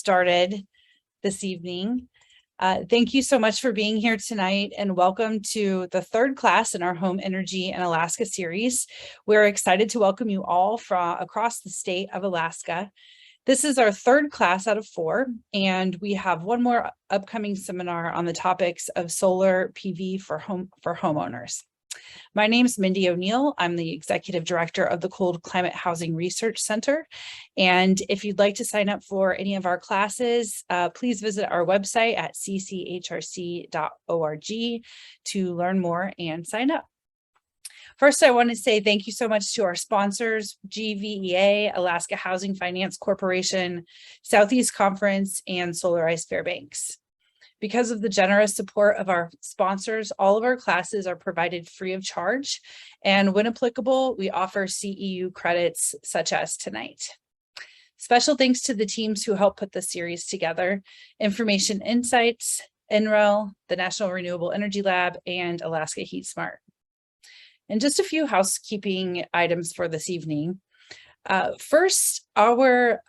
started this evening. Thank you so much for being here tonight, and welcome to the third class in our Home Energy in Alaska series. We're excited to welcome you all from across the state of Alaska. This is our third class out of 4, and we have one more upcoming seminar on the topics of solar PV for homeowners. My name is Mindy O'Neill. I'm the Executive Director of the Cold Climate Housing Research Center. And if you'd like to sign up for any of our classes, please visit our website at cchrc.org to learn more and sign up. First, I want to say thank you so much to our sponsors, GVEA, Alaska Housing Finance Corporation, Southeast Conference, and Solarize Fairbanks. Because of the generous support of our sponsors, all of our classes are provided free of charge. And when applicable, we offer CEU credits such as tonight. Special thanks to the teams who helped put the series together: Information Insights, NREL, the National Renewable Energy Lab, and Alaska Heat Smart. And just a few housekeeping items for this evening. First, our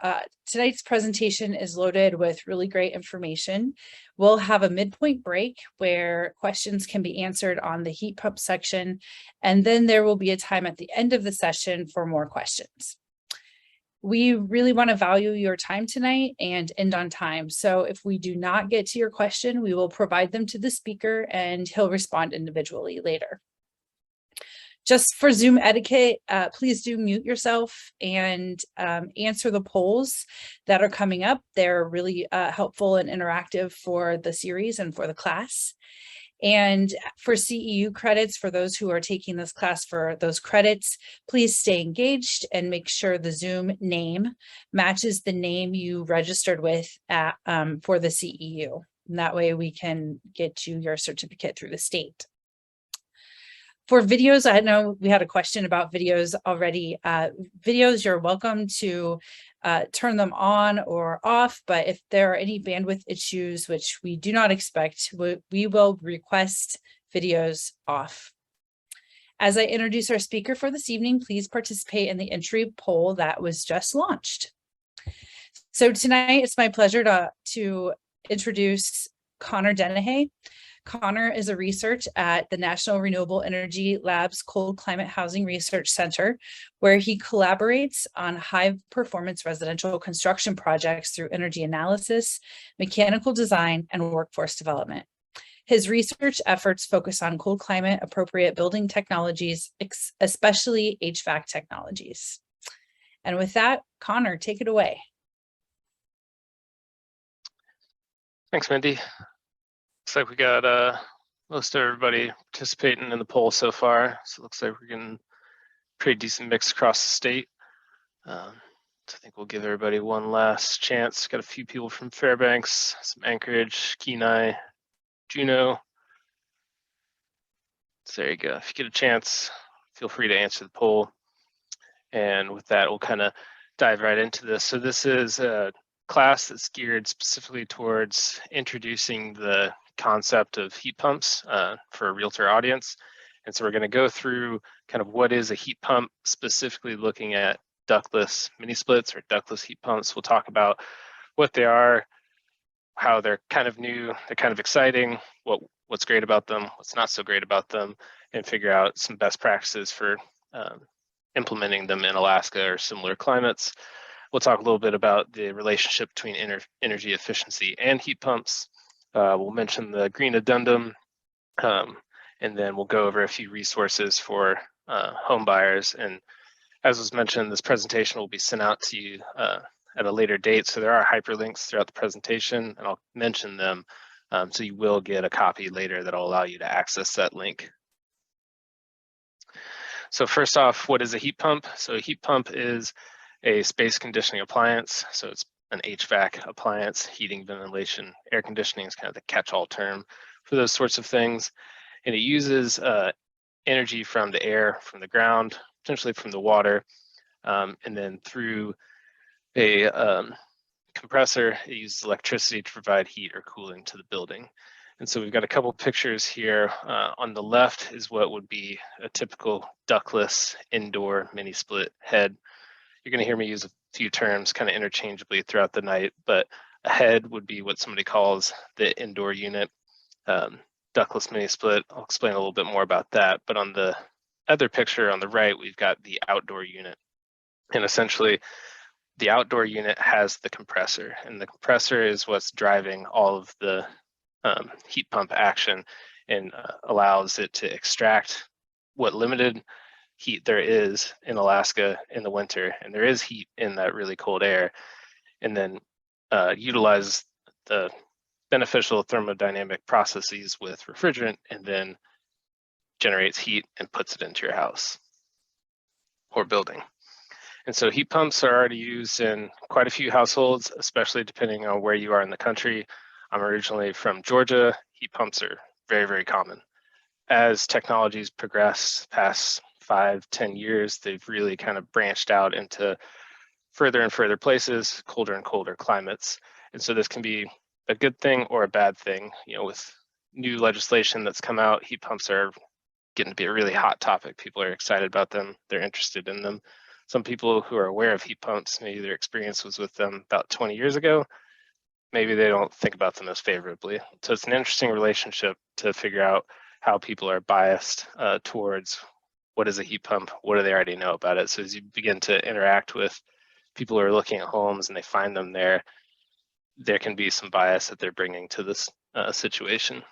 tonight's presentation is loaded with really great information. We'll have a midpoint break where questions can be answered on the heat pump section, and then there will be a time at the end of the session for more questions. We really want to value your time tonight and end on time. So if we do not get to your question, we will provide them to the speaker and he'll respond individually later. Just for Zoom etiquette, please do mute yourself and answer the polls that are coming up. They're really helpful and interactive for the series and for the class. And for CEU credits, for those who are taking this class for those credits, please stay engaged and make sure the Zoom name matches the name you registered with at, for the CEU. And that way we can get you your certificate through the state. For videos, I know we had a question about videos already. Videos, you're welcome to turn them on or off, but if there are any bandwidth issues, which we do not expect, we will request videos off. As I introduce our speaker for this evening, please participate in the entry poll that was just launched. So tonight, it's my pleasure to introduce Connor Dennehy. Connor is a researcher at the National Renewable Energy Lab's Cold Climate Housing Research Center, where he collaborates on high-performance residential construction projects through energy analysis, mechanical design, and workforce development. His research efforts focus on cold climate appropriate building technologies, especially HVAC technologies. And with that, Connor, take it away. Thanks, Mindy. Looks like we got most everybody participating in the poll so far. So it looks like we're getting pretty decent mix across the state. So I think we'll give everybody one last chance. Got a few people from Fairbanks, some Anchorage, Kenai, JUNEAU. So there you go. If you get a chance, feel free to answer the poll. And with that, we'll kind of dive right into this. So this is a class that's geared specifically towards introducing the concept of heat pumps for a realtor audience. And so we're going to go through kind of what is a heat pump, specifically looking at ductless mini splits or ductless heat pumps. We'll talk about what they are, how they're kind of new, they're kind of exciting, what's great about them, what's not so great about them, and figure out some best practices for implementing them in Alaska or similar climates. We'll talk a little bit about the relationship between energy efficiency and heat pumps. We'll mention the green addendum, and then we'll go over a few resources for home buyers. And as was mentioned, this presentation will be sent out to you at a later date. So there are hyperlinks throughout the presentation, and I'll mention them. So you will get a copy later that will allow you to access that link. So first off, what is a heat pump? So a heat pump is a space conditioning appliance. So it's an HVAC appliance, heating, ventilation, air conditioning is kind of the catch-all term for those sorts of things. And it uses energy from the air, from the ground, potentially from the water, and then through a compressor, it uses electricity to provide heat or cooling to the building. And so we've got a couple pictures here. On the left is what would be a typical ductless indoor mini split head. You're going to hear me use a few terms kind of interchangeably throughout the night, but A head would be what somebody calls the indoor unit. Ductless mini split, I'll explain a little bit more about that. But on the other picture on the right, we've got the outdoor unit. And essentially, the outdoor unit has the compressor, and the compressor is what's driving all of the heat pump action and allows it to extract what limited heat there is in Alaska in the winter, and there is heat in that really cold air, and then utilize the beneficial thermodynamic processes with refrigerant, and then generates heat and puts it into your house or building. And so heat pumps are already used in quite a few households, especially depending on where you are in the country. I'm originally from Georgia. Heat pumps are very, very common. As technologies progress past 5-10 years, they've really kind of branched out into further and further places, colder and colder climates. And so this can be a good thing or a bad thing. You know, with new legislation that's come out, heat pumps are getting to be a really hot topic. People are excited about them. They're interested in them. Some people who are aware of heat pumps, maybe their experience was with them about 20 years ago, maybe they don't think about them as favorably. So it's an interesting relationship to figure out how people are biased towards what is a heat pump, what do they already know about it. So as you begin to interact with people who are looking at homes and they find them there can be some bias that they're bringing to this situation.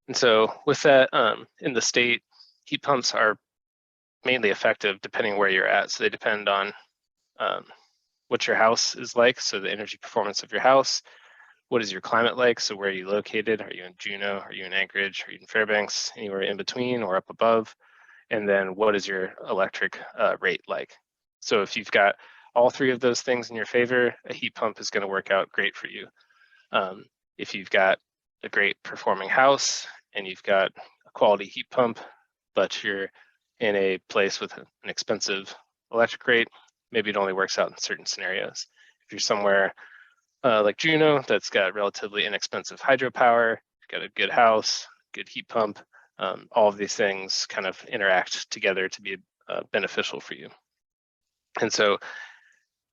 And so with that, in the state, heat pumps are mainly effective depending where you're at. So they depend on what your house is like, so the energy performance of your house. What is your climate like? So where are you located? Are you in JUNEAU? Are you in Anchorage? Are you in Fairbanks? Anywhere in between or up above? And then what is your electric rate like? So if you've got all three of those things in your favor, a heat pump is going to work out great for you. If you've got a great performing house and you've got a quality heat pump, but you're in a place with an expensive electric rate, maybe it only works out in certain scenarios. If you're somewhere like JUNEAU that's got relatively inexpensive hydropower, got a good house, good heat pump, all of these things kind of interact together to be beneficial for you. And so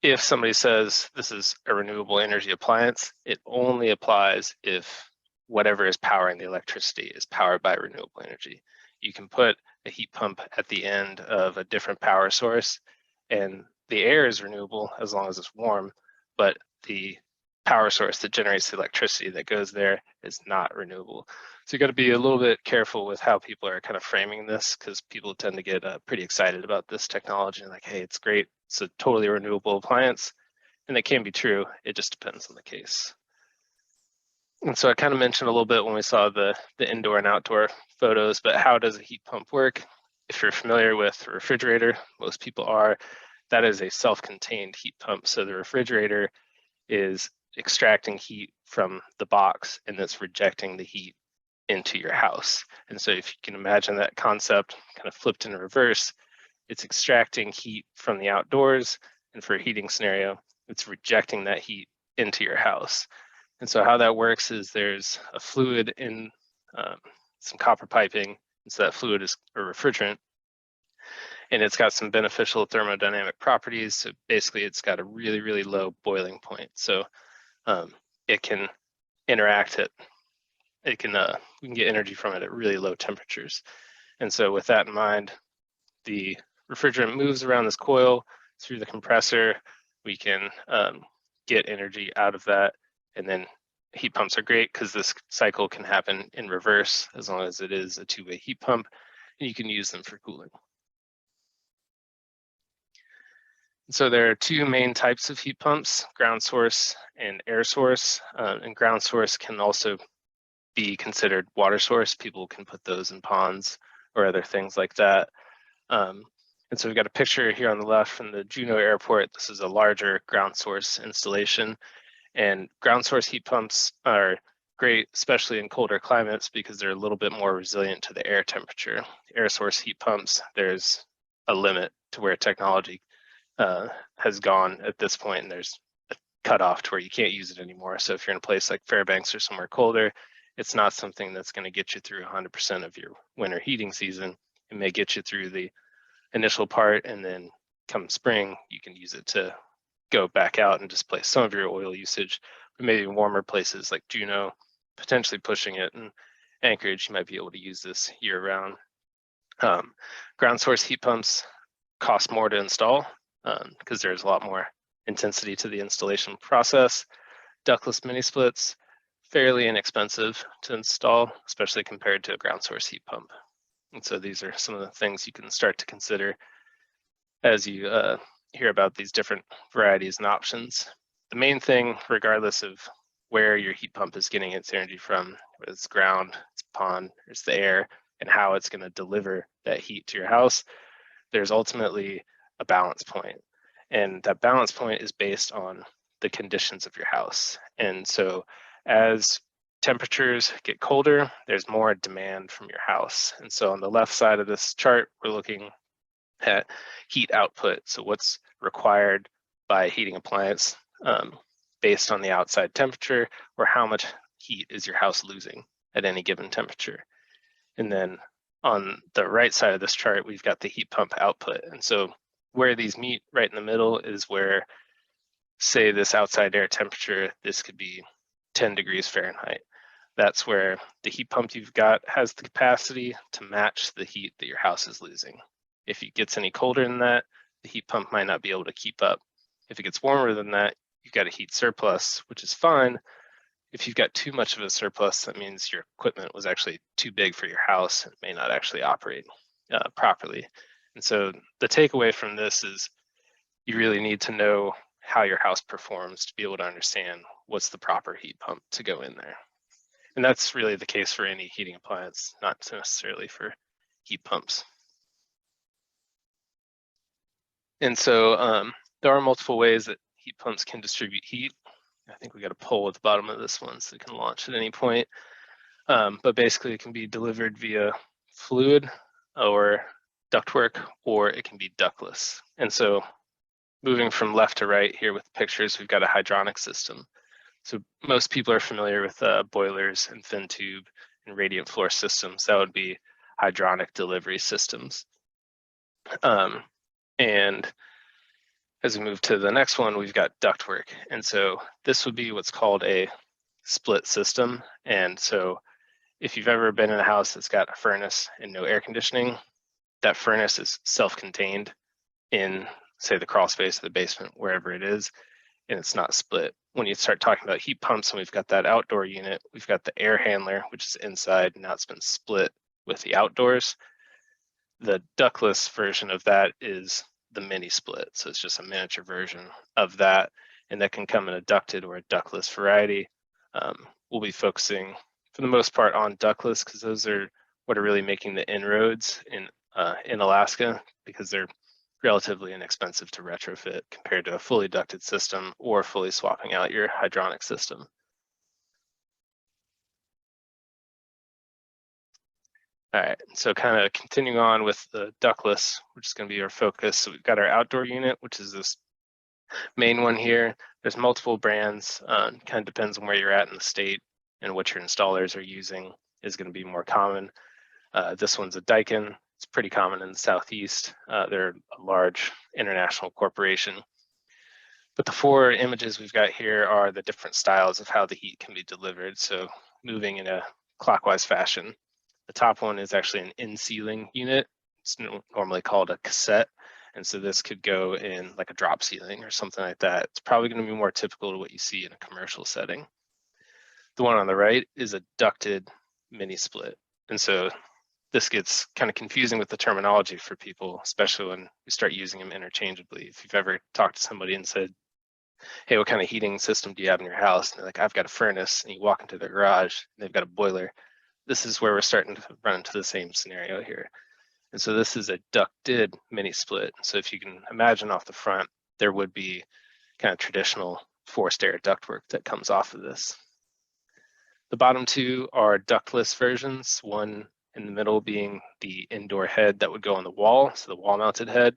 if somebody says this is a renewable energy appliance, it only applies if whatever is powering the electricity is powered by renewable energy. You can put a heat pump at the end of a different power source and the air is renewable as long as it's warm, but the power source that generates the electricity that goes there is not renewable. So you got to be a little bit careful with how people are kind of framing this, because people tend to get pretty excited about this technology and like, hey, it's great. It's a totally renewable appliance. And it can be true. It just depends on the case. And so I kind of mentioned a little bit when we saw the indoor and outdoor photos, but how does a heat pump work? If you're familiar with a refrigerator, most people are, that is a self-contained heat pump. So the refrigerator is extracting heat from the box and that's rejecting the heat into your house. And so if you can imagine that concept kind of flipped in reverse, it's extracting heat from the outdoors, and for a heating scenario, it's rejecting that heat into your house. And so how that works is there's a fluid in some copper piping, and so that fluid is a refrigerant, and it's got some beneficial thermodynamic properties. So basically it's got a really, really low boiling point. So it can interact we can get energy from it at really low temperatures. And so with that in mind, the refrigerant moves around this coil through the compressor. We can get energy out of that. And then heat pumps are great because this cycle can happen in reverse as long as it is a two-way heat pump, and you can use them for cooling. So there are two main types of heat pumps, ground source and air source. And ground source can also be considered water source. People can put those in ponds or other things like that. And so we've got a picture here on the left from the JUNEAU airport. This is a larger ground source installation. And ground source heat pumps are great, especially in colder climates, because they're a little bit more resilient to the air temperature. Air source heat pumps, there's a limit to where technology has gone at this point, and there's a cutoff to where you can't use it anymore. So if you're in a place like Fairbanks or somewhere colder, it's not something that's going to get you through 100% of your winter heating season. It may get you through the initial part, and then come spring, you can use it to go back out and displace some of your oil usage. But maybe in warmer places like JUNEAU, potentially pushing it, and Anchorage, you might be able to use this year round. Ground source heat pumps cost more to install because there's a lot more intensity to the installation process. Ductless mini splits, fairly inexpensive to install, especially compared to a ground source heat pump. And so these are some of the things you can start to consider as you hear about these different varieties and options. The main thing, regardless of where your heat pump is getting its energy from, whether it's ground, it's pond, it's the air, and how it's going to deliver that heat to your house, there's ultimately a balance point. And that balance point is based on the conditions of your house. And so as temperatures get colder, there's more demand from your house. And so on the left side of this chart, we're looking at heat output. So what's required by a heating appliance based on the outside temperature, or how much heat is your house losing at any given temperature. And then on the right side of this chart, we've got the heat pump output. And so where these meet right in the middle is where, say this outside air temperature, this could be 10 degrees Fahrenheit. That's where the heat pump you've got has the capacity to match the heat that your house is losing. If it gets any colder than that, the heat pump might not be able to keep up. If it gets warmer than that, you've got a heat surplus, which is fine. If you've got too much of a surplus, that means your equipment was actually too big for your house and may not actually operate properly. And so the takeaway from this is you really need to know how your house performs to be able to understand what's the proper heat pump to go in there. And that's really the case for any heating appliance, not necessarily for heat pumps. And so there are multiple ways that heat pumps can distribute heat. I think we got a poll at the bottom of this one, so it can launch at any point. But basically it can be delivered via fluid or ductwork, or it can be ductless. And so moving from left to right here with pictures, we've got a hydronic system. So most people are familiar with boilers and fin tube and radiant floor systems. That would be hydronic delivery systems. And as we move to the next one, we've got ductwork. And so this would be what's called a split system. And so if you've ever been in a house that's got a furnace and no air conditioning, that furnace is self-contained in, say, the crawl space of the basement, wherever it is, and it's not split. When you start talking about heat pumps and we've got that outdoor unit, we've got the air handler, which is inside, and now it's been split with the outdoors. The ductless version of that is the mini split. So it's just a miniature version of that, and that can come in a ducted or a ductless variety. We'll be focusing for the most part on ductless because those are what are really making the inroads in Alaska, because they're relatively inexpensive to retrofit compared to a fully ducted system or fully swapping out your hydronic system. All right, so kind of continuing on with the ductless, which is going to be our focus. So we've got our outdoor unit, which is this main one here. There's multiple brands, kind of depends on where you're at in the state and what your installers are using is going to be more common. This one's a Daikin. It's pretty common in the Southeast. They're a large international corporation. But the four images we've got here are the different styles of how the heat can be delivered. So moving in a clockwise fashion. The top one is actually an in-ceiling unit. It's normally called a cassette. And so this could go in like a drop ceiling or something like that. It's probably going to be more typical to what you see in a commercial setting. The one on the right is a ducted mini split. And so this gets kind of confusing with the terminology for people, especially when we start using them interchangeably. If you've ever talked to somebody and said, hey, what kind of heating system do you have in your house? And they're like, I've got a furnace. And you walk into their garage and they've got a boiler. This is where we're starting to run into the same scenario here. And so this is a ducted mini split. So if you can imagine off the front, there would be kind of traditional forced air ductwork that comes off of this. The bottom two are ductless versions, one in the middle being the indoor head that would go on the wall, so the wall mounted head,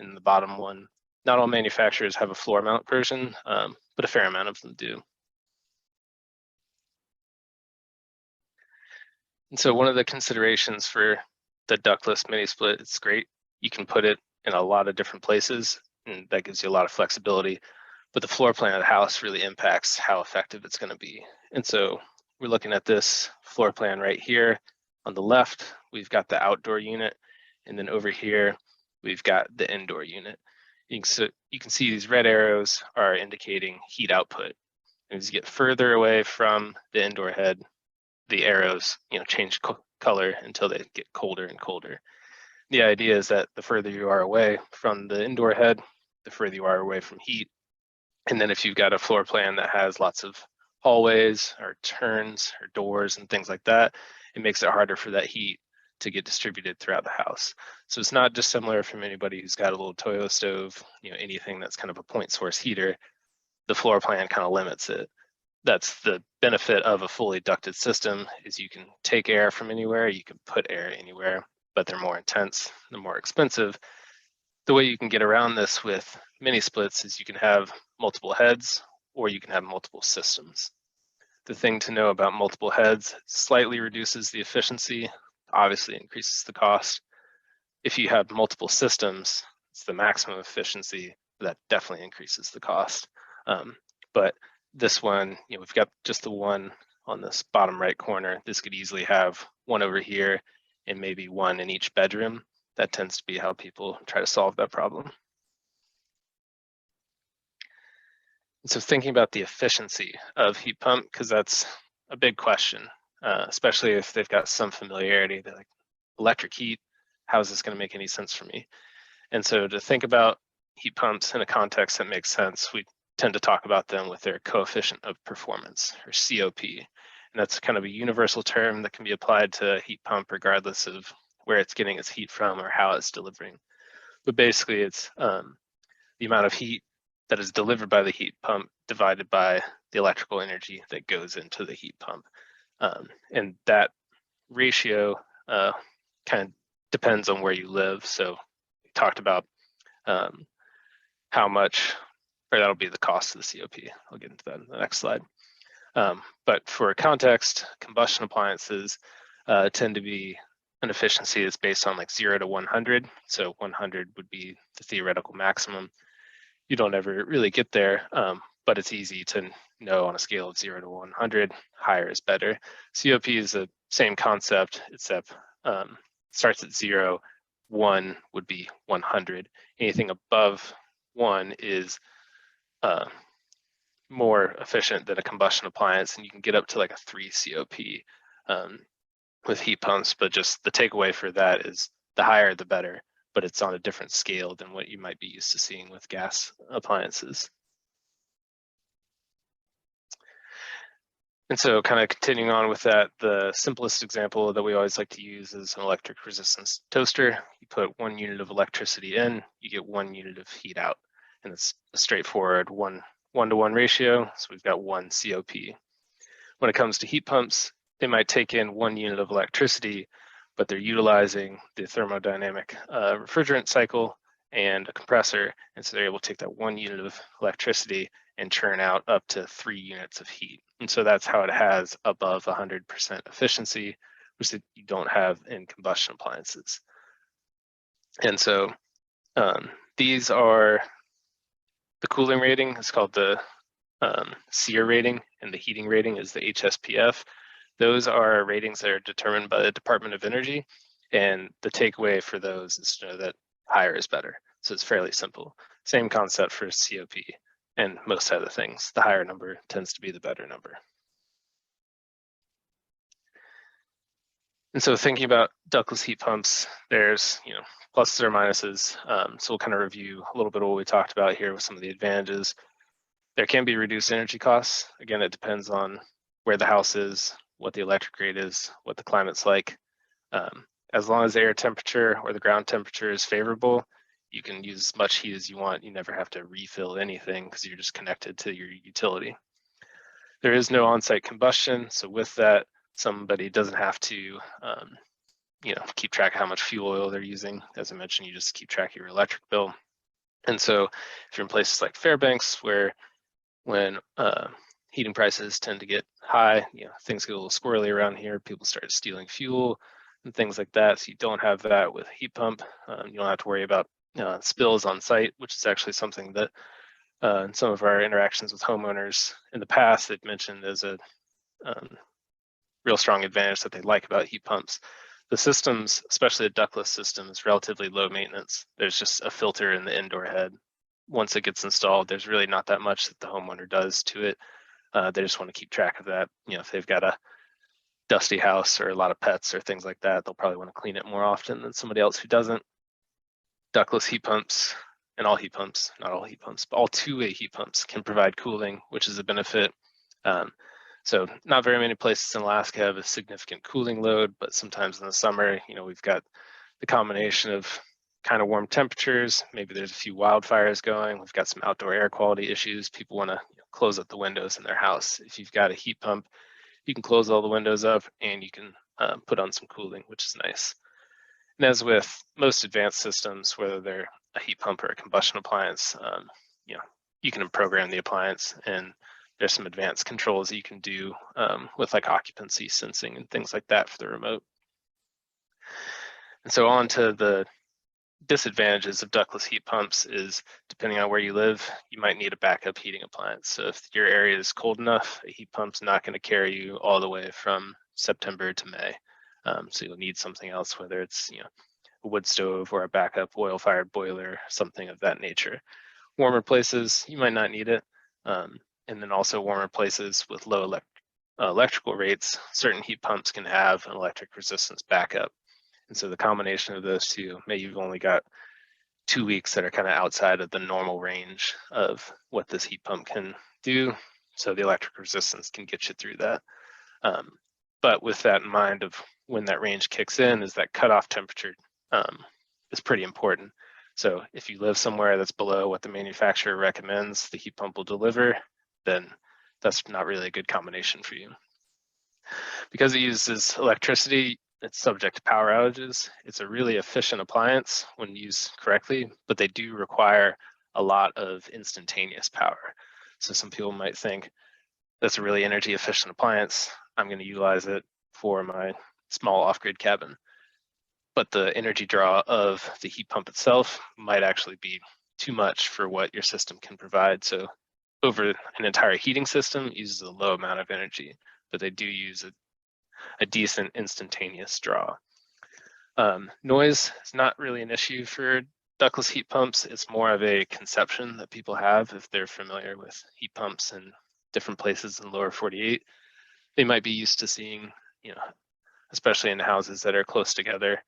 and the bottom one, not all manufacturers have a floor mount version, but a fair amount of them do. And so one of the considerations for the ductless mini split, it's great. You can put it in a lot of different places, and that gives you a lot of flexibility. But the floor plan of the house really impacts how effective it's going to be. And so we're looking at this floor plan right here. On the left, we've got the outdoor unit, and then over here, we've got the indoor unit. You can see these red arrows are indicating heat output. And as you get further away from the indoor head, the arrows, change color until they get colder and colder. The idea is that the further you are away from the indoor head, the further you are away from heat. And then if you've got a floor plan that has lots of hallways or turns or doors and things like that, it makes it harder for that heat to get distributed throughout the house. So it's not dissimilar from anybody who's got a little Toyo stove, anything that's kind of a point source heater. The floor plan kind of limits it. That's the benefit of a fully ducted system, is you can take air from anywhere, you can put air anywhere, but they're more intense, they're more expensive. The way you can get around this with mini splits is you can have multiple heads or you can have multiple systems. The thing to know about multiple heads, slightly reduces the efficiency, obviously increases the cost. If you have multiple systems, it's the maximum efficiency, that definitely increases the cost. But this one, we've got just the one on this bottom right corner. This could easily have one over here and maybe one in each bedroom. That tends to be how people try to solve that problem. And so thinking about the efficiency of heat pump, because that's a big question, especially if they've got some familiarity. They're like, electric heat, how is this going to make any sense for me? And so to think about heat pumps in a context that makes sense, we tend to talk about them with their coefficient of performance, or COP. And that's kind of a universal term that can be applied to a heat pump regardless of where it's getting its heat from or how it's delivering. But basically it's the amount of heat that is delivered by the heat pump divided by the electrical energy that goes into the heat pump. And that ratio kind of depends on where you live. So we talked about how much, or that'll be the cost of the COP. I'll get into that in the next slide. But for context, combustion appliances tend to be an efficiency that's based on like 0 to 100. So 100 would be the theoretical maximum. You don't ever really get there, but it's easy to know on a scale of 0 to 100, higher is better. COP is the same concept, except starts at 0, 1 would be 100. Anything above 1 is more efficient than a combustion appliance, and you can get up to like a 3 COP with heat pumps, but just the takeaway for that is the higher the better, but it's on a different scale than what you might be used to seeing with gas appliances. And so kind of continuing on with that, the simplest example that we always like to use is an electric resistance toaster. You put 1 unit of electricity in, you get 1 unit of heat out. And it's a straightforward 1-to-1 ratio. So we've got 1 COP. When it comes to heat pumps, they might take in 1 unit of electricity, but they're utilizing the thermodynamic refrigerant cycle and a compressor. And so they're able to take that 1 unit of electricity and churn out up to 3 units of heat. And so that's how it has above 100% efficiency, which you don't have in combustion appliances. And so these are the cooling rating is called the SEER rating, and the heating rating is the HSPF. Those are ratings that are determined by the Department of Energy, and the takeaway for those is to know that higher is better. So it's fairly simple. Same concept for COP and most other things. The higher number tends to be the better number. And so thinking about ductless heat pumps, there's pluses or minuses. So we'll kind of review a little bit of what we talked about here with some of the advantages. There can be reduced energy costs. Again, it depends on where the house is, what the electric grid is, what the climate's like. As long as the air temperature or the ground temperature is favorable, you can use as much heat as you want. You never have to refill anything because you're just connected to your utility. There is no on-site combustion. So with that, somebody doesn't have to keep track of how much fuel oil they're using. As I mentioned, you just keep track of your electric bill. And so if you're in places like Fairbanks, where when heating prices tend to get high, things get a little squirrely around here, people start stealing fuel and things like that. So you don't have that with a heat pump. You don't have to worry about spills on site, which is actually something that in some of our interactions with homeowners in the past, they've mentioned as a real strong advantage that they like about heat pumps. The systems, especially a ductless system, is relatively low maintenance. There's just a filter in the indoor head. Once it gets installed, there's really not that much that the homeowner does to it. They just want to keep track of that. If they've got a dusty house or a lot of pets or things like that, they'll probably want to clean it more often than somebody else who doesn't. Ductless heat pumps, and all heat pumps, not all heat pumps, but all two-way heat pumps can provide cooling, which is a benefit. So not very many places in Alaska have a significant cooling load, but sometimes in the summer, we've got the combination of kind of warm temperatures. Maybe there's a few wildfires going. We've got some outdoor air quality issues. People want to close up the windows in their house. If you've got a heat pump, you can close all the windows up and you can put on some cooling, which is nice. And as with most advanced systems, whether they're a heat pump or a combustion appliance, you can program the appliance, and there's some advanced controls that you can do with like occupancy sensing and things like that for the remote. And so on to the disadvantages of ductless heat pumps is, depending on where you live, you might need a backup heating appliance. So if your area is cold enough, a heat pump's not going to carry you all the way from September to May. So you'll need something else, whether it's a wood stove or a backup oil-fired boiler, something of that nature. Warmer places, you might not need it. And then also warmer places with low electrical rates, certain heat pumps can have an electric resistance backup. And so the combination of those two, maybe you've only got 2 weeks that are kind of outside of the normal range of what this heat pump can do. So the electric resistance can get you through that. But with that in mind of when that range kicks in, is that cutoff temperature is pretty important. So if you live somewhere that's below what the manufacturer recommends the heat pump will deliver, then that's not really a good combination for you. Because it uses electricity, it's subject to power outages. It's a really efficient appliance when used correctly, but they do require a lot of instantaneous power. So some people might think, that's a really energy efficient appliance, I'm going to utilize it for my small off-grid cabin. But the energy draw of the heat pump itself might actually be too much for what your system can provide. So over an entire heating system, it uses a low amount of energy, but they do use a decent instantaneous draw. Noise is not really an issue for ductless heat pumps. It's more of a conception that people have if they're familiar with heat pumps in different places in lower 48. They might be used to seeing, especially in houses that are close together,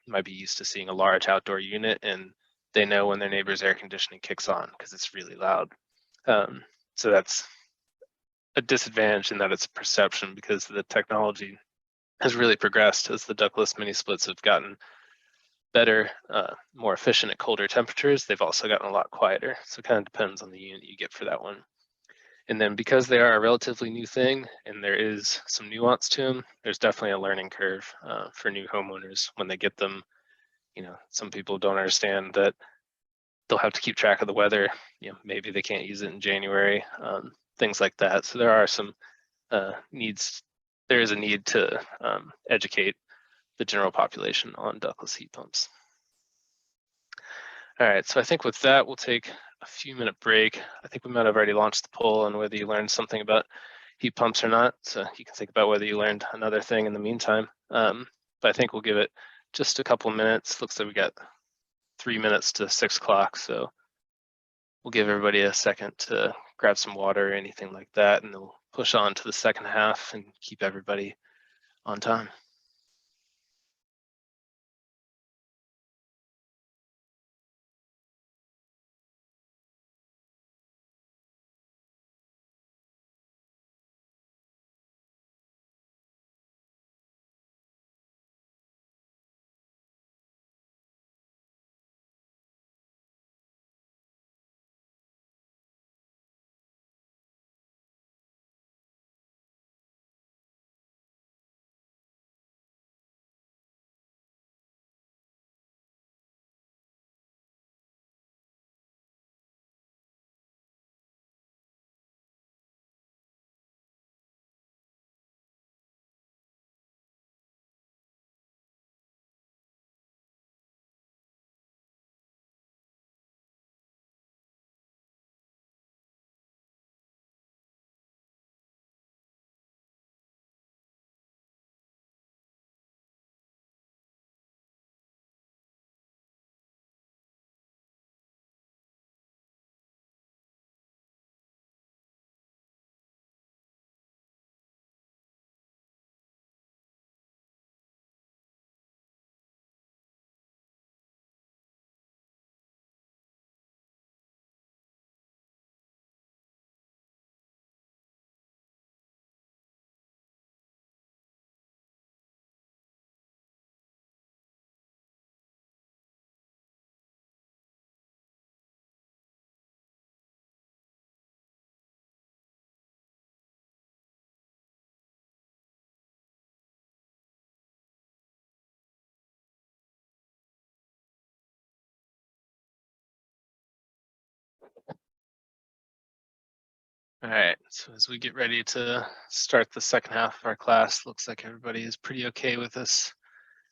might be used to seeing a large outdoor unit, and they know when their neighbor's air conditioning kicks on because it's really loud. So that's a disadvantage in that it's a perception, because the technology has really progressed as the ductless mini splits have gotten better, more efficient at colder temperatures. They've also gotten a lot quieter. So it kind of depends on the unit you get for that one. And then because they are a relatively new thing and there is some nuance to them, there's definitely a learning curve for new homeowners when they get them. Some people don't understand that they'll have to keep track of the weather. Maybe they can't use it in January, things like that. So there are some needs. There is a need to educate the general population on ductless heat pumps. All right, so I think with that, we'll take a few minute break. I think we might have already launched the poll on whether you learned something about heat pumps or not. So you can think about whether you learned another thing in the meantime. But I think we'll give it just a couple of minutes. Looks like we got 3 minutes to 6 o'clock. So we'll give everybody a second to grab some water or anything like that, and then we'll push on to the second half and keep everybody on time. All right, so as we get ready to start the second half of our class, looks like everybody is pretty okay with this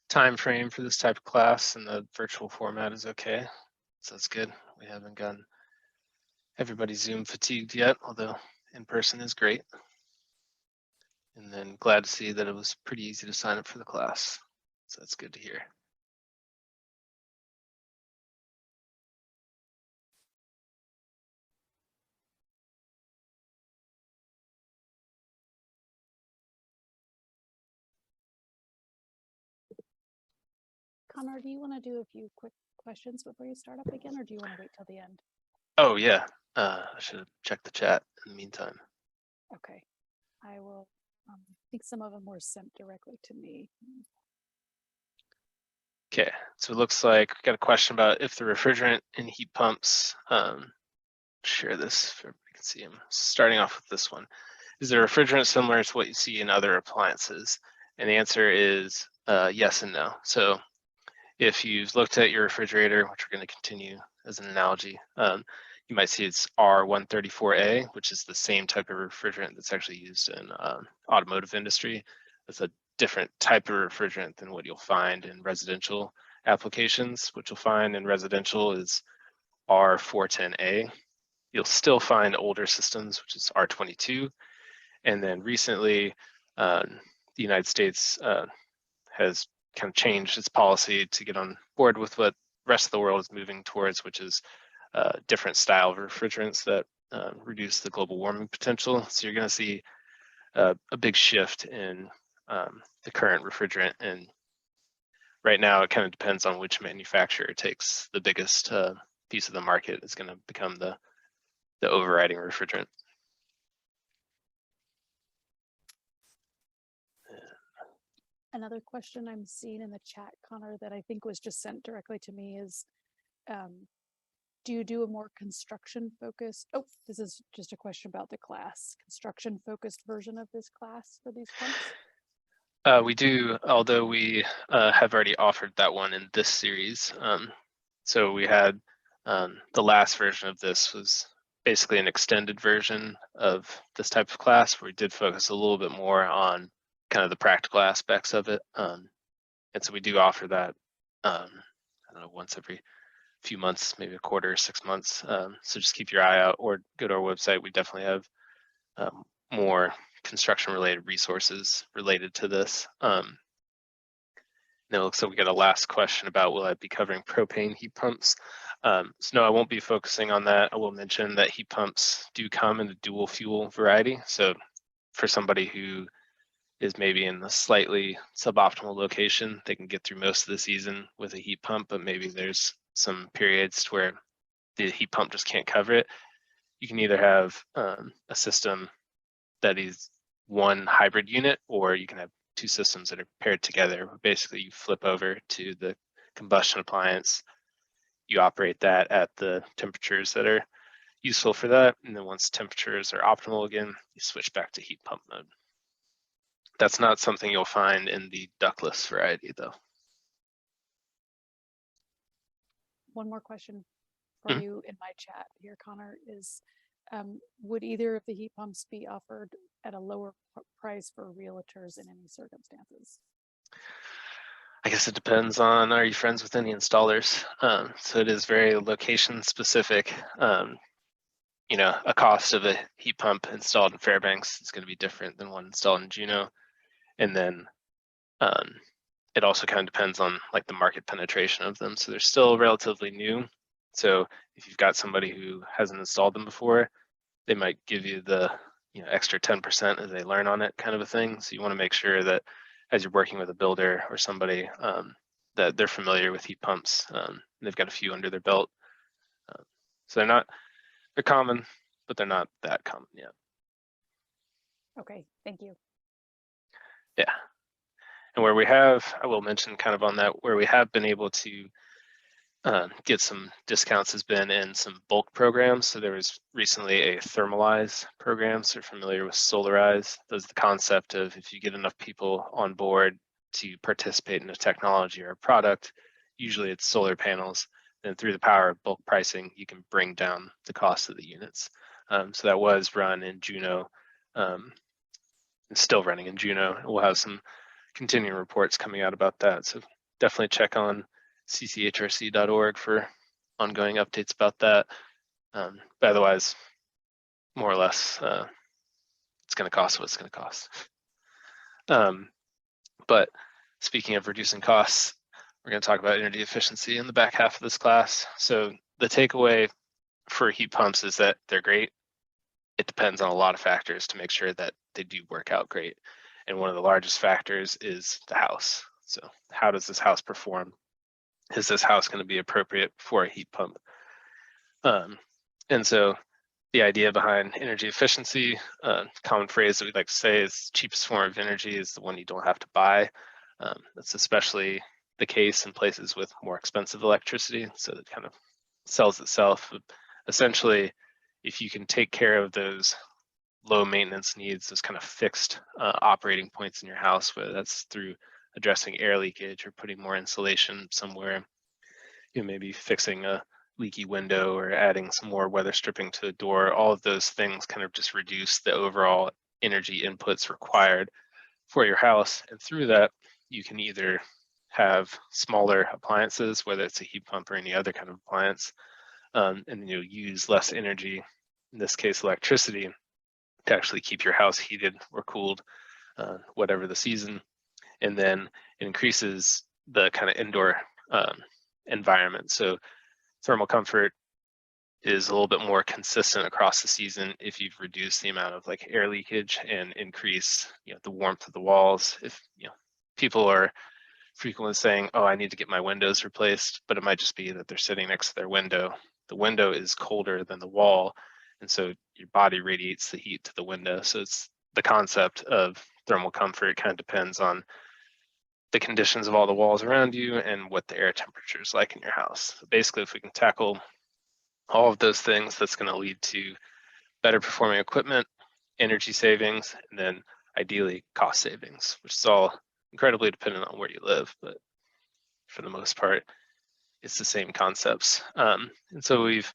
time frame for this type of class, and the virtual format is okay. So that's good. We haven't gotten everybody Zoom fatigued yet, although in person is great. And then glad to see that it was pretty easy to sign up for the class. So that's good to hear. Connor, do you want to do a few quick questions before you start up again, or do you want to wait till the end? Oh yeah, I should have checked the chat in the meantime. Okay, I will. I think some of them were sent directly to me. Okay, so it looks like we got a question about if the refrigerant in heat pumps, share this so everybody can see them. Starting off with this one. Is the refrigerant similar to what you see in other appliances? And the answer is yes and no. So if you've looked at your refrigerator, which we're going to continue as an analogy, you might see it's R134A, which is the same type of refrigerant that's actually used in automotive industry. It's a different type of refrigerant than what you'll find in residential applications. What you'll find in residential is R410A. You'll still find older systems, which is R22. And then recently, the United States has kind of changed its policy to get on board with what the rest of the world is moving towards, which is different style of refrigerants that reduce the global warming potential. So you're going to see a big shift in the current refrigerant. And right now, it kind of depends on which manufacturer takes the biggest piece of the market. Is going to become the overriding refrigerant. Another question I'm seeing in the chat, Connor, that I think was just sent directly to me is, do you do a more construction focused? Oh, this is just a question about the class. Construction focused version of this class for these pumps? We do, although we have already offered that one in this series. So we had the last version of this was basically an extended version of this type of class where we did focus a little bit more on kind of the practical aspects of it. And so we do offer that, I don't know, once every few months, maybe a quarter, 6 months. So just keep your eye out or go to our website. We definitely have more construction related resources related to this. Now it looks like we got a last question about will I be covering propane heat pumps? So no, I won't be focusing on that. I will mention that heat pumps do come in a dual fuel variety. So for somebody who is maybe in a slightly suboptimal location, they can get through most of the season with a heat pump, but maybe there's some periods where the heat pump just can't cover it. You can either have a system that is one hybrid unit, or you can have two systems that are paired together. Basically, you flip over to the combustion appliance, you operate that at the temperatures that are useful for that, and then once temperatures are optimal again, you switch back to heat pump mode. That's not something you'll find in the ductless variety, though. One more question for you in my chat here, Connor, is would either of the heat pumps be offered at a lower price for realtors in any circumstances? I guess it depends on, are you friends with any installers? So it is very location specific. You know, a cost of a heat pump installed in Fairbanks is going to be different than one installed in JUNEAU. And then it also kind of depends on like the market penetration of them. So they're still relatively new. So if you've got somebody who hasn't installed them before, they might give you the extra 10% as they learn on it, kind of a thing. So you want to make sure that as you're working with a builder or somebody that they're familiar with heat pumps. They've got a few under their belt. So they're common, but they're not that common yet. Okay, thank you. Yeah. And where we have, I will mention kind of on that, where we have been able to get some discounts has been in some bulk programs. So there was recently a thermalize program. So you're familiar with solarize. That's the concept of if you get enough people on board to participate in a technology or a product, usually it's solar panels, then through the power of bulk pricing, you can bring down the cost of the units. So that was run in JUNEAU. It's still running in JUNEAU. We'll have some continuing reports coming out about that. So definitely check on cchrc.org for ongoing updates about that. But otherwise, more or less, it's going to cost what it's going to cost. But speaking of reducing costs, we're going to talk about energy efficiency in the back half of this class. So the takeaway for heat pumps is that they're great. It depends on a lot of factors to make sure that they do work out great. And one of the largest factors is the house. So how does this house perform? Is this house going to be appropriate for a heat pump? And so the idea behind energy efficiency, common phrase that we like to say is cheapest form of energy is the one you don't have to buy. That's especially the case in places with more expensive electricity. So it kind of sells itself. Essentially, if you can take care of those low maintenance needs, those kind of fixed operating points in your house, whether that's through addressing air leakage or putting more insulation somewhere, maybe fixing a leaky window or adding some more weather stripping to the door, all of those things kind of just reduce the overall energy inputs required for your house. And through that, you can either have smaller appliances, whether it's a heat pump or any other kind of appliance, and use less energy, in this case electricity, to actually keep your house heated or cooled, whatever the season. And then it increases the kind of indoor environment. So thermal comfort is a little bit more consistent across the season if you've reduced the amount of like air leakage and increase the warmth of the walls. If people are frequently saying, oh, I need to get my windows replaced, but it might just be that they're sitting next to their window. The window is colder than the wall, and so your body radiates the heat to the window. So it's the concept of thermal comfort kind of depends on the conditions of all the walls around you and what the air temperature is like in your house. So basically, if we can tackle all of those things, that's going to lead to better performing equipment, energy savings, and then ideally cost savings, which is all incredibly dependent on where you live, but for the most part, it's the same concepts. And so we've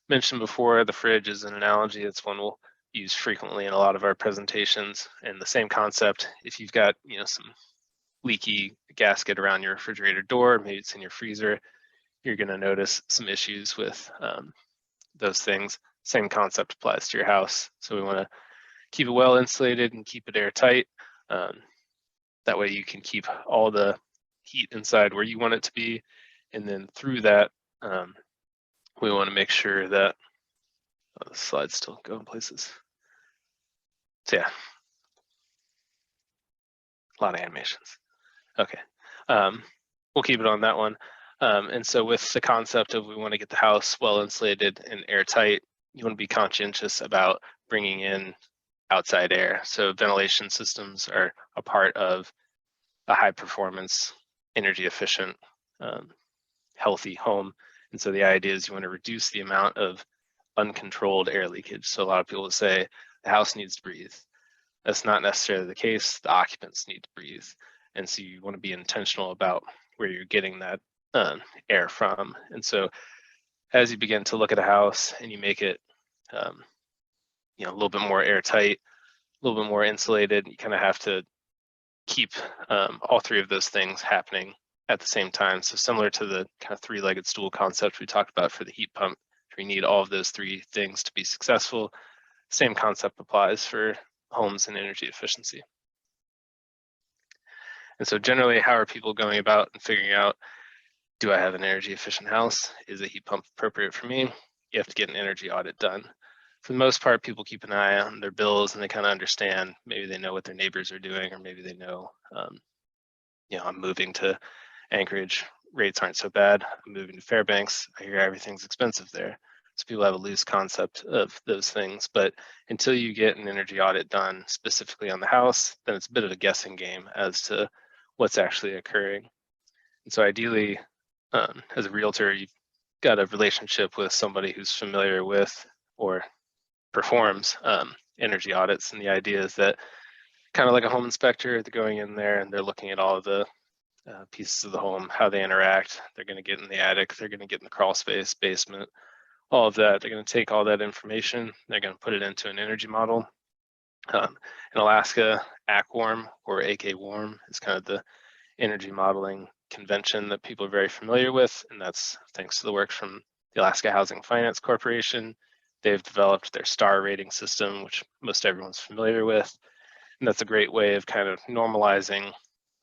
mentioned before, the fridge is an analogy. It's one we'll use frequently in a lot of our presentations. And the same concept, if you've got some leaky gasket around your refrigerator door, maybe it's in your freezer, you're going to notice some issues with those things. Same concept applies to your house. So we want to keep it well insulated and keep it airtight. That way you can keep all the heat inside where you want it to be. And then through that, we want to make sure that the slides still go in places. So yeah, a lot of animations. Okay, we'll keep it on that one. And so with the concept of we want to get the house well insulated and airtight, you want to be conscientious about bringing in outside air. So ventilation systems are a part of a high performance, energy efficient, healthy home. And so the idea is you want to reduce the amount of uncontrolled air leakage. So a lot of people will say the house needs to breathe. That's not necessarily the case. The occupants need to breathe. And so you want to be intentional about where you're getting that air from. And so as you begin to look at a house and you make it a little bit more airtight, a little bit more insulated, you kind of have to keep all three of those things happening at the same time. So similar to the kind of three-legged stool concept we talked about for the heat pump, we need all of those three things to be successful. Same concept applies for homes and energy efficiency. And so generally, how are people going about and figuring out, do I have an energy efficient house? Is a heat pump appropriate for me? You have to get an energy audit done. For the most part, people keep an eye on their bills and they kind of understand, maybe they know what their neighbors are doing, or maybe they know, I'm moving to Anchorage, rates aren't so bad. I'm moving to Fairbanks, I hear everything's expensive there. So people have a loose concept of those things, but until you get an energy audit done specifically on the house, then it's a bit of a guessing game as to what's actually occurring. And so ideally, as a realtor, you've got a relationship with somebody who's familiar with or performs energy audits. And the idea is that kind of like a home inspector, they're going in there and they're looking at all of the pieces of the home, how they interact. They're going to get in the attic, they're going to get in the crawl space, basement, all of that. They're going to take all that information, they're going to put it into an energy model. In Alaska, ACWARM, or AK-WARM, is kind of the energy modeling convention that people are very familiar with, and that's thanks to the work from the Alaska Housing Finance Corporation. They've developed their star rating system, which most everyone's familiar with, and that's a great way of kind of normalizing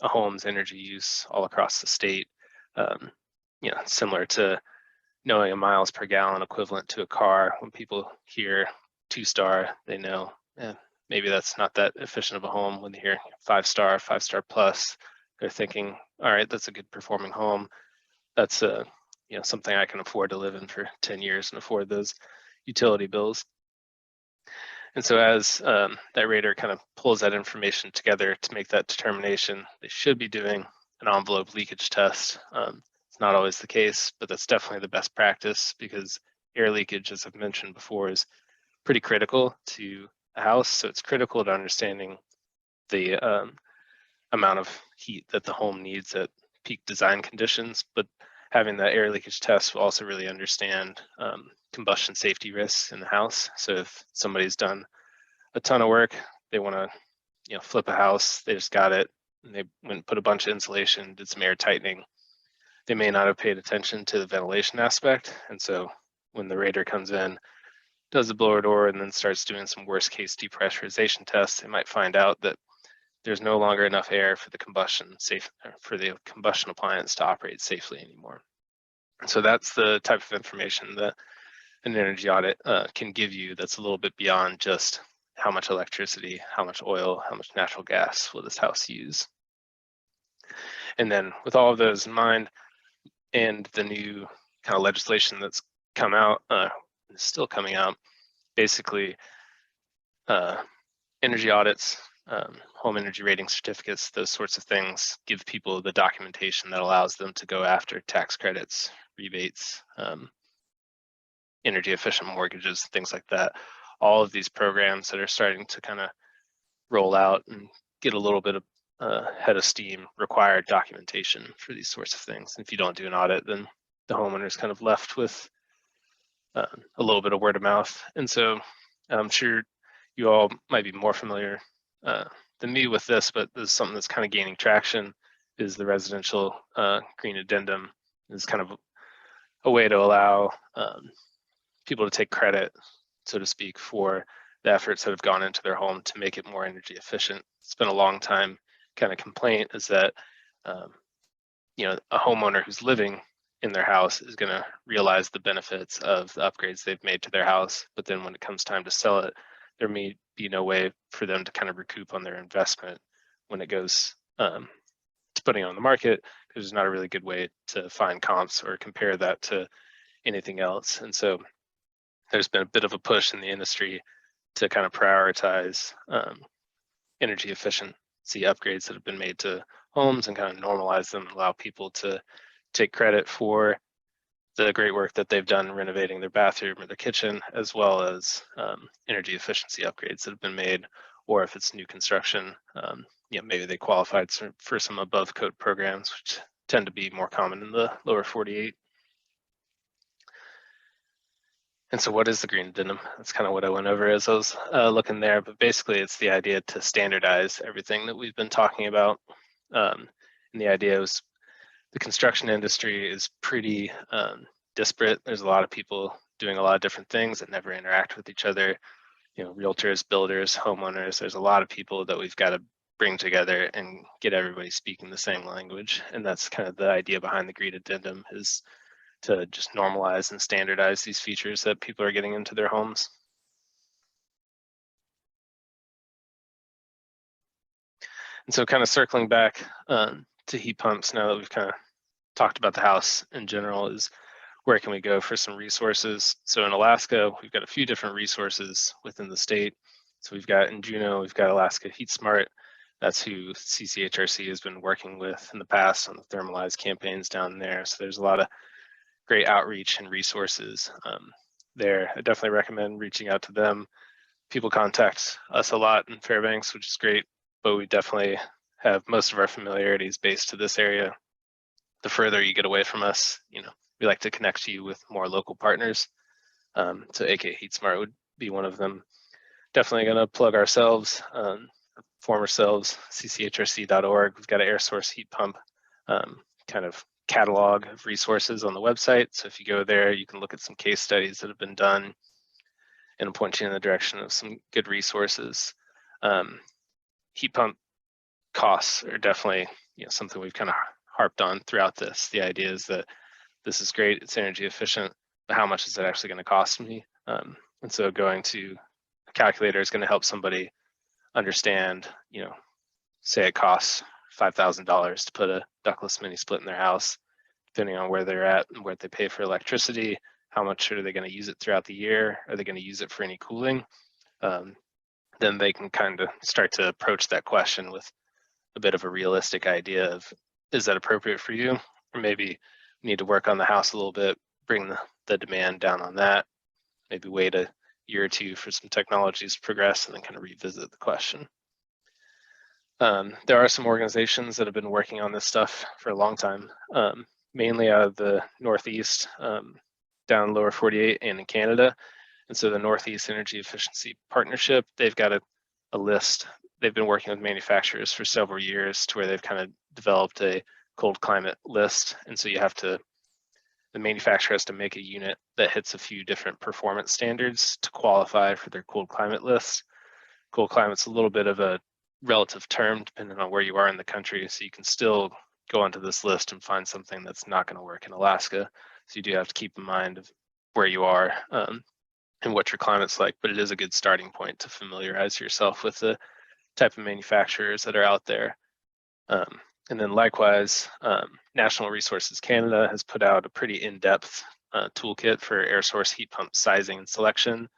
a home's energy use all across the state. You know, similar to knowing a miles per gallon equivalent to a car. When people hear 2-star, they know, maybe that's not that efficient of a home. When they hear 5-star, 5-star plus, they're thinking, all right, that's a good performing home. That's you know, something I can afford to live in for 10 years and afford those utility bills. And so as that rater kind of pulls that information together to make that determination, they should be doing an envelope leakage test. It's not always the case, but that's definitely the best practice, because air leakage, as I've mentioned before, is pretty critical to a house. So it's critical to understanding the amount of heat that the home needs at peak design conditions, but having that air leakage test will also really understand combustion safety risks in the house. So if somebody's done a ton of work, they want to, you know, flip a house, they just got it, and they went and put a bunch of insulation, did some air tightening, they may not have paid attention to the ventilation aspect. And so when the rater comes in, does the blower door, and then starts doing some worst case depressurization tests, they might find out that there's no longer enough air for the combustion appliance to operate safely anymore. And so that's the type of information that an energy audit can give you, that's a little bit beyond just how much electricity, how much oil, how much natural gas will this house use. And then with all of those in mind, and the new kind of legislation that's come out, is still coming out, basically energy audits, home energy rating certificates, those sorts of things give people the documentation that allows them to go after tax credits, rebates, energy efficient mortgages, things like that. All of these programs that are starting to kind of roll out and get a little bit of head of steam require documentation for these sorts of things. And if you don't do an audit, then the homeowner is kind of left with a little bit of word of mouth. And so I'm sure you all might be more familiar than me with this, but this is something that's kind of gaining traction, is the residential green addendum. Is kind of a way to allow people to take credit, so to speak, for the efforts that have gone into their home to make it more energy efficient. It's been a long time kind of complaint, is that you know, a homeowner who's living in their house is going to realize the benefits of the upgrades they've made to their house, but then when it comes time to sell it, there may be no way for them to kind of recoup on their investment when it goes to putting it on the market, because there's not a really good way to find comps or compare that to anything else. And so there's been a bit of a push in the industry to kind of prioritize energy efficiency upgrades that have been made to homes and kind of normalize them and allow people to take credit for the great work that they've done renovating their bathroom or their kitchen, as well as energy efficiency upgrades that have been made. Or if it's new construction, you know, maybe they qualified for some above code programs, which tend to be more common in the lower 48. And so what is the green addendum? That's kind of what I went over as I was looking there, but basically it's the idea to standardize everything that we've been talking about. And the idea is the construction industry is pretty disparate. There's a lot of people doing a lot of different things that never interact with each other. You know, realtors, builders, homeowners, there's a lot of people that we've got to bring together and get everybody speaking the same language. And that's kind of the idea behind the green addendum, is to just normalize and standardize these features that people are getting into their homes. And so kind of circling back to heat pumps, now that we've kind of talked about the house in general, is where can we go for some resources? So in Alaska, we've got a few different resources within the state. So we've got in JUNEAU, we've got Alaska Heat Smart. That's who CCHRC has been working with in the past on the thermalized campaigns down there. So there's a lot of great outreach and resources there. I definitely recommend reaching out to them. People contact us a lot in Fairbanks, which is great, but we definitely have most of our familiarities based to this area. The further you get away from us, you know, we like to connect you with more local partners. So aka HeatSmart would be one of them. Definitely going to plug ourselves, former selves, cchrc.org. We've got an air source heat pump kind of catalog of resources on the website. So if you go there, you can look at some case studies that have been done and point you in the direction of some good resources. Heat pump costs are definitely something we've kind of harped on throughout this. The idea is that this is great, it's energy efficient, but how much is it actually going to cost me? And so going to a calculator is going to help somebody understand, say it costs $5,000 to put a ductless mini split in their house, depending on where they're at and what they pay for electricity, how much are they going to use it throughout the year? Are they going to use it for any cooling? Then they can kind of start to approach that question with a bit of a realistic idea of, is that appropriate for you? Or maybe need to work on the house a little bit, bring the demand down on that, maybe wait a year or two for some technologies to progress and then kind of revisit the question. There are some organizations that have been working on this stuff for a long time, mainly out of the Northeast, down lower 48 and in Canada. And so the Northeast Energy Efficiency Partnership, they've got a list. They've been working with manufacturers for several years to where they've kind of developed a cold climate list. And so the manufacturer has to make a unit that hits a few different performance standards to qualify for their cold climate list. Cold climate's a little bit of a relative term depending on where you are in the country. So you can still go onto this list and find something that's not going to work in Alaska. So you do have to keep in mind of where you are and what your climate's like, but it is a good starting point to familiarize yourself with the type of manufacturers that are out there. And then likewise, National Resources Canada has put out a pretty in-depth toolkit for air source heat pump sizing and selection.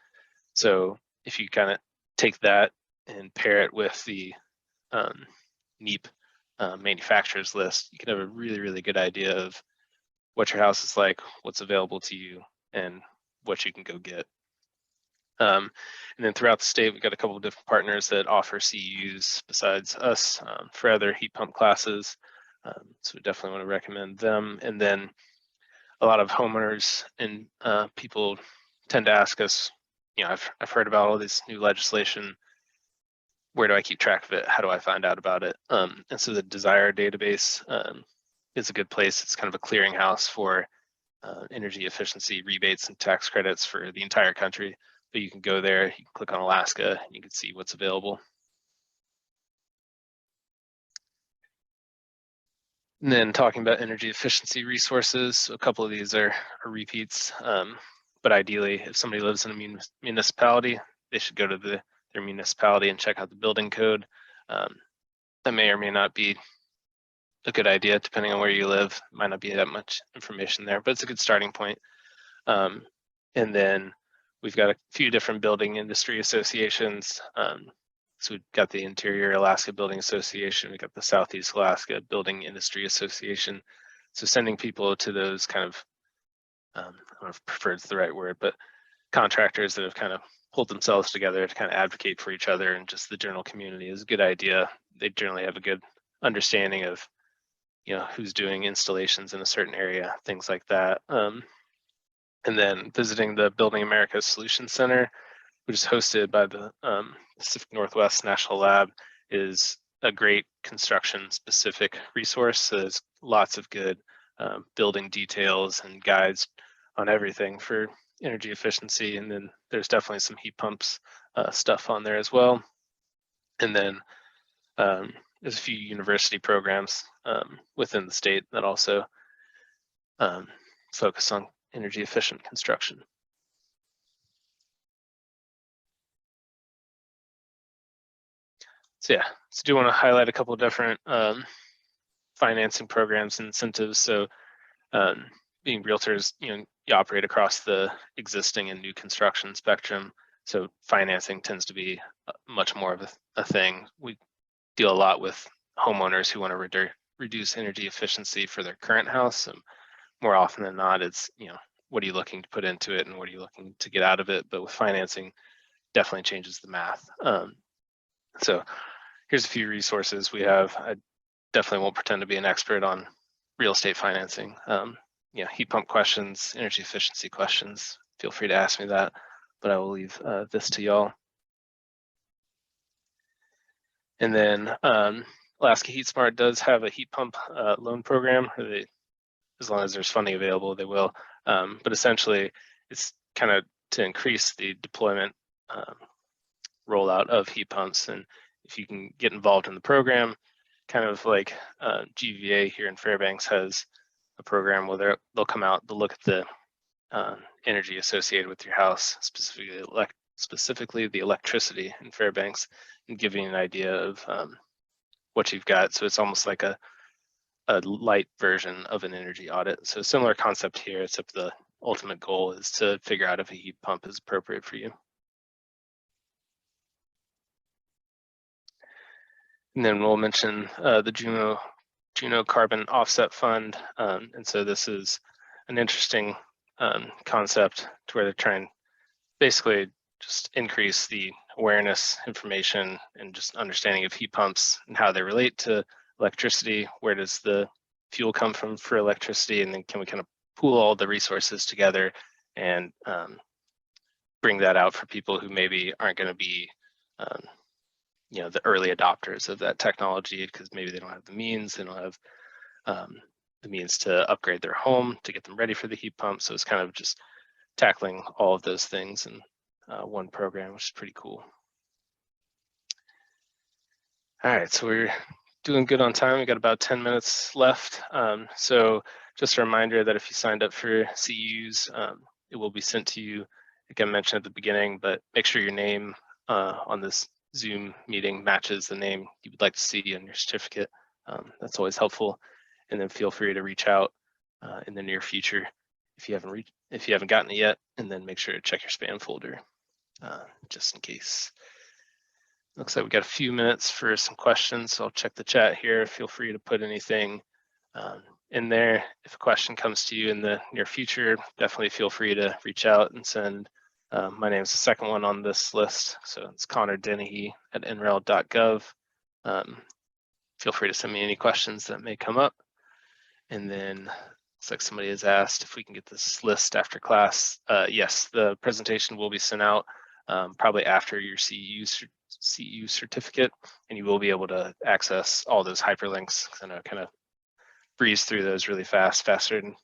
So if you kind of take that and pair it with the NEEP manufacturers list, you can have a really, really good idea of what your house is like, what's available to you, and what you can go get. And then throughout the state, we've got a couple of different partners that offer CEUs besides us for other heat pump classes. So we definitely want to recommend them. And then a lot of homeowners and people tend to ask us, I've heard about all this new legislation. Where do I keep track of it? How do I find out about it? And so the Desire database is a good place. It's kind of a clearinghouse for energy efficiency rebates and tax credits for the entire country. But you can go there, you can click on Alaska, and you can see what's available. And then talking about energy efficiency resources, a couple of these are repeats. But ideally, if somebody lives in a municipality, they should go to their municipality and check out the building code. That may or may not be a good idea, depending on where you live. Might not be that much information there, but it's a good starting point. And then we've got a few different building industry associations. So we've got the Interior Alaska Building Association, we've got the Southeast Alaska Building Industry Association. So sending people to those kind of, I don't know if preferred is the right word, but contractors that have kind of pulled themselves together to kind of advocate for each other and just the general community is a good idea. They generally have a good understanding of, who's doing installations in a certain area, things like that. And then visiting the Building America Solutions Center, which is hosted by the Pacific Northwest National Lab, is a great construction-specific resource. So there's lots of good building details and guides on everything for energy efficiency. And then there's definitely some heat pumps stuff on there as well. And then there's a few university programs within the state that also focus on energy efficient construction. So do want to highlight a couple of different financing programs and incentives. So being realtors, you operate across the existing and new construction spectrum. So financing tends to be much more of a thing. We deal a lot with homeowners who want to reduce energy efficiency for their current house. More often than not, it's, what are you looking to put into it and what are you looking to get out of it? But with financing, definitely changes the math. So here's a few resources we have. I definitely won't pretend to be an expert on real estate financing. Heat pump questions, energy efficiency questions, feel free to ask me that, but I will leave this to y'all. And then Alaska Heat Smart does have a heat pump loan program. As long as there's funding available, they will. But essentially, it's kind of to increase the deployment rollout of heat pumps. And if you can get involved in the program, kind of like GVA here in Fairbanks has a program where they'll come out, they'll look at the energy associated with your house, specifically the electricity in Fairbanks, and giving you an idea of what you've got. So it's almost like a light version of an energy audit. So similar concept here, except the ultimate goal is to figure out if a heat pump is appropriate for you. And then we'll mention the JUNEAU Carbon Offset Fund. And so this is an interesting concept to where they're trying basically just increase the awareness, information, and just understanding of heat pumps and how they relate to electricity. Where does the fuel come from for electricity? And then can we kind of pool all the resources together and bring that out for people who maybe aren't going to be you know, the early adopters of that technology because maybe they don't have the means, they don't have the means to upgrade their home to get them ready for the heat pump. So it's kind of just tackling all of those things in one program, which is pretty cool. All right, so we're doing good on time. We got about 10 minutes left. So just a reminder that if you signed up for CEUs, it will be sent to you, like I mentioned at the beginning, but make sure your name on this Zoom meeting matches the name you would like to see in your certificate. That's always helpful. And then feel free to reach out in the near future if you haven't gotten it yet, and then make sure to check your spam folder just in case. Looks like we got a few minutes for some questions, so I'll check the chat here. Feel free to put anything in there. If a question comes to you in the near future, definitely feel free to reach out and send. My name is the second one on this list, so it's Connor Dennehy at nrel.gov. Feel free to send me any questions that may come up. And then looks like somebody has asked if we can get this list after class. Yes, the presentation will be sent out probably after your CEU certificate, and you will be able to access all those hyperlinks. I know I kind of breezed through those really fast, faster than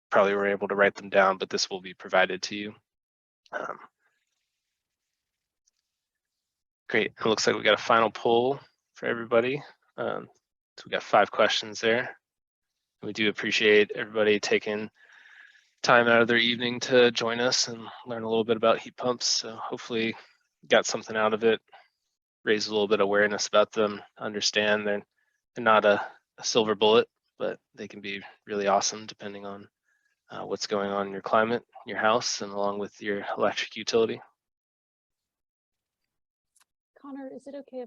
probably were able to write them down, but this will be provided to you. Great, it looks like we got a final poll for everybody. So we got 5 questions there. We do appreciate everybody taking time out of their evening to join us and learn a little bit about heat pumps. So hopefully got something out of it, raise a little bit of awareness about them, understand they're not a silver bullet, but they can be really awesome depending on what's going on in your climate, your house, and along with your electric utility. Connor, is it okay if